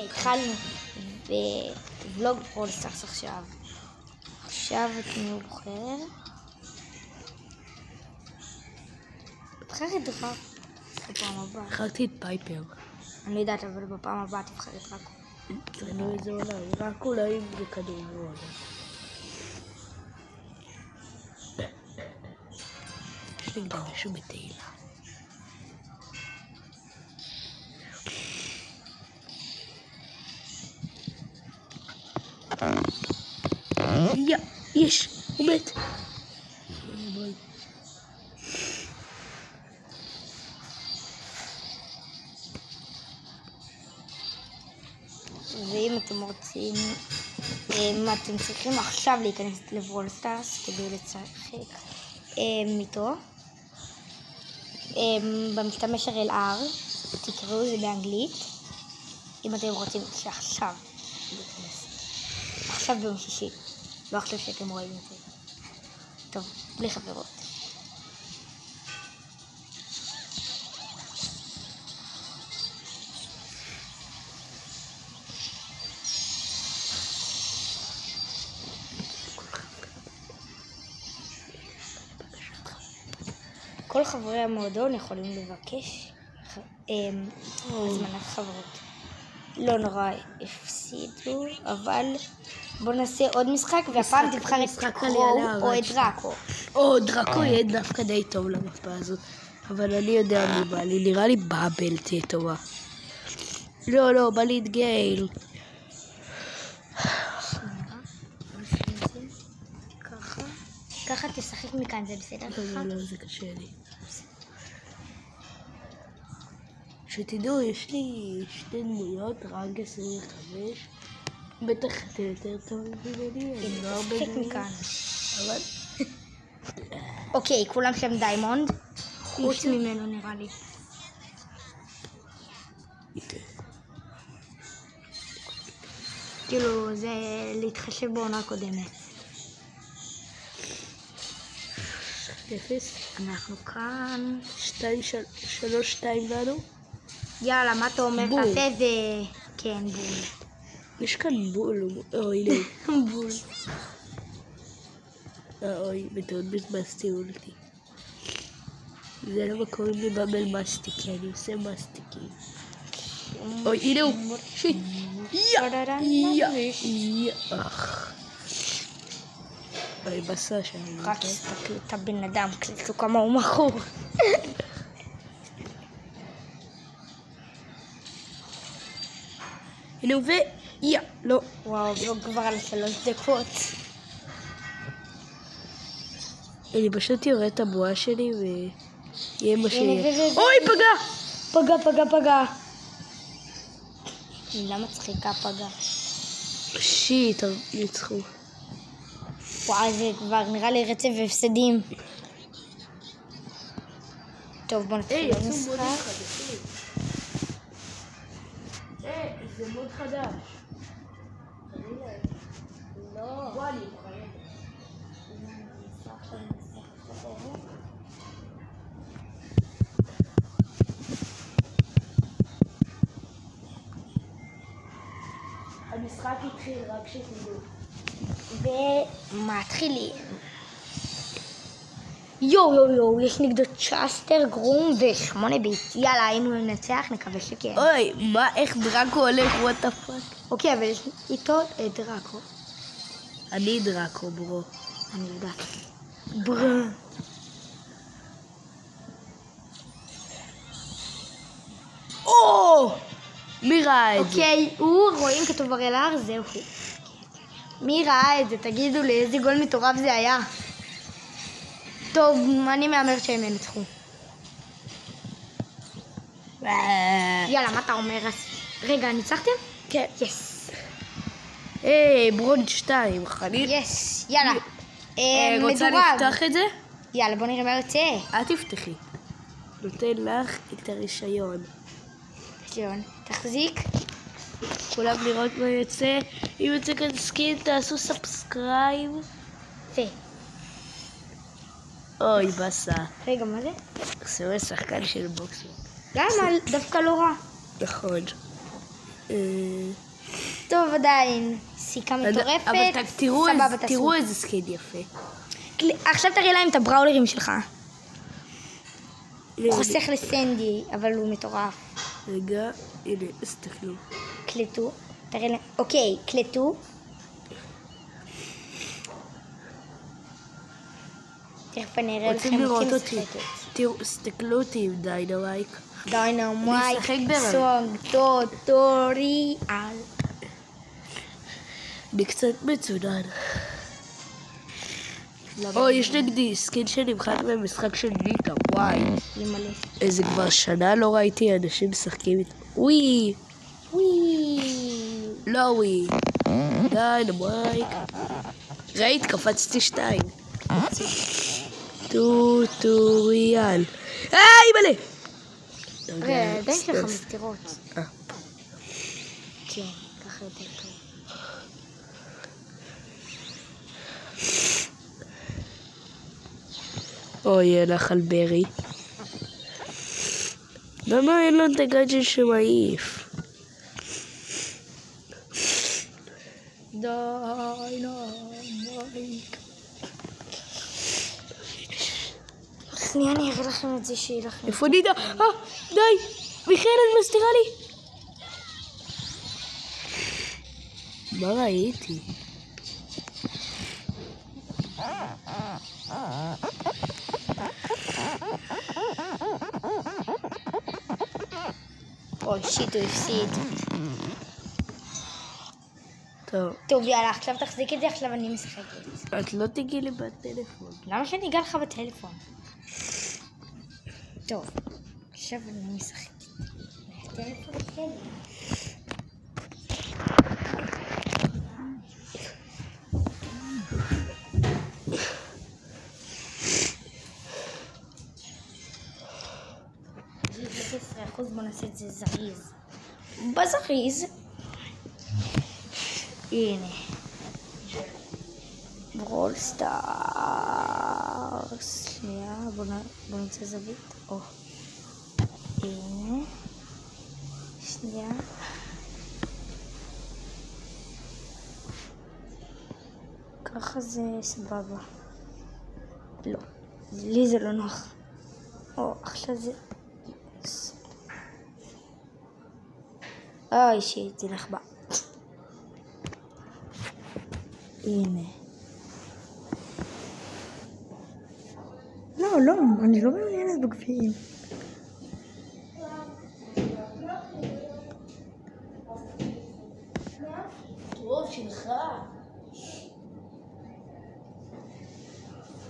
התחלנו בוולוג פרולסטארס עכשיו. עכשיו את מי הוא בוחר? תבחר את דראקו בפעם הבאה. בחרתי את פייפר. אני יודעת, אבל בפעם הבאה תבחר את דראקו. תראינו איזה עולם, רק אולי זה כדור עולם. יש לי גם משהו בתהילה. יש, הוא מת. ואם אתם רוצים, אתם צריכים עכשיו להיכנס לוולסטארס כדי לשחק איתו. במשתמש RLR, תקראו זה באנגלית, אם אתם רוצים שעכשיו להיכנס. עכשיו ביום שישי, לא עכשיו שאתם רואים את זה. טוב, בלי חברות. כל חברי המועדון יכולים לבקש הזמנת חברות. לא נורא הפסידו, אבל בוא נעשה עוד משחק, והפעם תבחר את קרואו או את דראקו. דראקו יהיה דווקא די טוב למפה הזאת, אבל אני יודע מי בא לי, נראה לי באבל תהיה טובה. לא, בא לי את גייל. ככה תשחק מכאן, זה בסדר לך? לא, זה קשה לי. שתדעו, יש לי שתי דמויות, רנג 25. בטח אתם יותר טוב ממני, אני לא הרבה דמויות. אבל... אוקיי, כולם שם דיימונד. חוץ ממנו נראה לי. כאילו, זה להתחשב בעונה קודמת. 0. אנחנו כאן. 3-2 לנו. יאללה, מה אתה אומר? תעשה את זה... כן, בול. יש כאן בול. הנה. בול. אוי, בטעות בזבזתי אולטי. זה למה קוראים לי באבל מסטיק, כי אני עושה מסטיקים. אוי, הנה הוא. שיט. אוי, בסה שאני... רק תסתכלו את הבן אדם, קלטו כמה הוא מכור. הנה הוא לא. וואו, לא כבר על 3 דקות. אני פשוט יורד את הבועה שלי ויהיה מה שיהיה. אוי, פגע. מילה מצחיקה פגע. שיט, ניצחו. וואי, זה כבר נראה לי רצף והפסדים. טוב, בוא נתחיל למשחק. זה מוד חדש. לא. וואלי, המשחק התחיל, רק שתדעו. ומתחילים. יו, יש נגדו צ'סטר, גרום ו8 ביט. יאללה, אם הוא ינצח, נקווה שכן. אוי, איך דראקו הולך? what the fuck? אוקיי, אבל יש איתו את דראקו. אני דראקו, ברו. אני יודעת. ברו. מי ראה את זה? אוקיי, רואים כתוב RLR, זהו. מי ראה את זה? תגידו לי איזה גול מטורף זה היה. טוב, אני מאמר שהם ינצחו. יאללה, מה אתה אומר? רגע, ניצחתם? כן. יס. ברונד 2, חליל. יס, יאללה. רוצה לפתוח את זה? יאללה, בוא נראה מה יוצא. אל תפתחי. נותן לך את הרישיון. תחזיק. כולם לראות מה יוצא. אם יוצא כאן סקין, תעשו סאבסקרייב. אוי, בסה. רגע, מה זה? זה שחקן של בוקסינג. למה? דווקא לא רע. נכון. טוב, עדיין. סיכה מטורפת. אבל סבבה, תראו איזה סקין יפה. עכשיו תראי להם את הבראולרים שלך. הוא חוסך לסנדי, אבל הוא מטורף. רגע, הנה, תסתכלו. קלטו. תראי להם. אוקיי, קלטו. תכף אני אראה לכם לראות כי אותי. משחקת. תראו, תסתכלו אותי עם דיינמייק. דיינמייק, משחק ברן. סונג, טוטוריאל. אני קצת מצונן. או, יש נגדי סקין שנמחק במשחק של ניקה, וואי. למלא. איזה כבר שנה לא ראיתי אנשים משחקים איתו. וואי. לא וואי. דיינמייק. ראית? קפצתי 2. טוטוריאל. מלא! רגע, עדיין שלך מסתירות. כן, ככה יותר קל. אוי, נחל ברי. למה אין לו את הגאדג'ט שמעיף? דיינמייק. שנייה, אני אראה לכם את זה שיהיה לכם. איפה נידה? די! מיכאל, את מסתירה לי! מה ראיתי? אוי, שיט, הוא הפסיד. טוב, יאללה, עכשיו תחזיק את זה, עכשיו אני משחקת. את לא תגיעי לי בטלפון. למה שאני אגע לך בטלפון? טוב, עכשיו אני משחקת. מהטלפון שלי. זה 16%, בוא נעשה את זה זריז. בזריז. הנה. ברול סטארס. שנייה, בוא נמצא זווית. הנה. שנייה. ככה זה סבבה. לא. לי זה לא נוח. עכשיו זה... אוי שיט, זה נחבא. הנה. לא, אני לא מעוניינת בגביעים. טוב, שלך.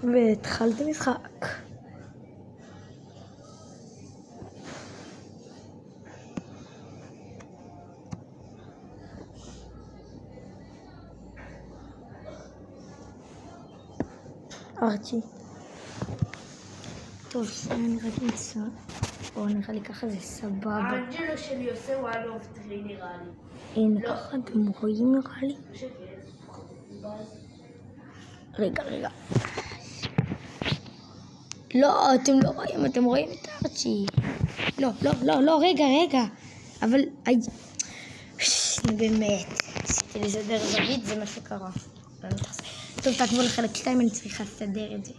והתחלתי משחק. ארצ'י. טוב, זה נראה לי מצוין. נראה לי ככה זה סבבה. האנג'לו שלי עושה one of 3 נראה לי. הנה, ככה אתם רואים נראה לי. רגע. לא, אתם לא רואים, אתם רואים את ארצ'י. לא, רגע. אבל... באמת. עשיתי לסדר זווית, זה מה שקרה. טוב, תעקבו לחלק 2, אני צריכה לסדר את זה.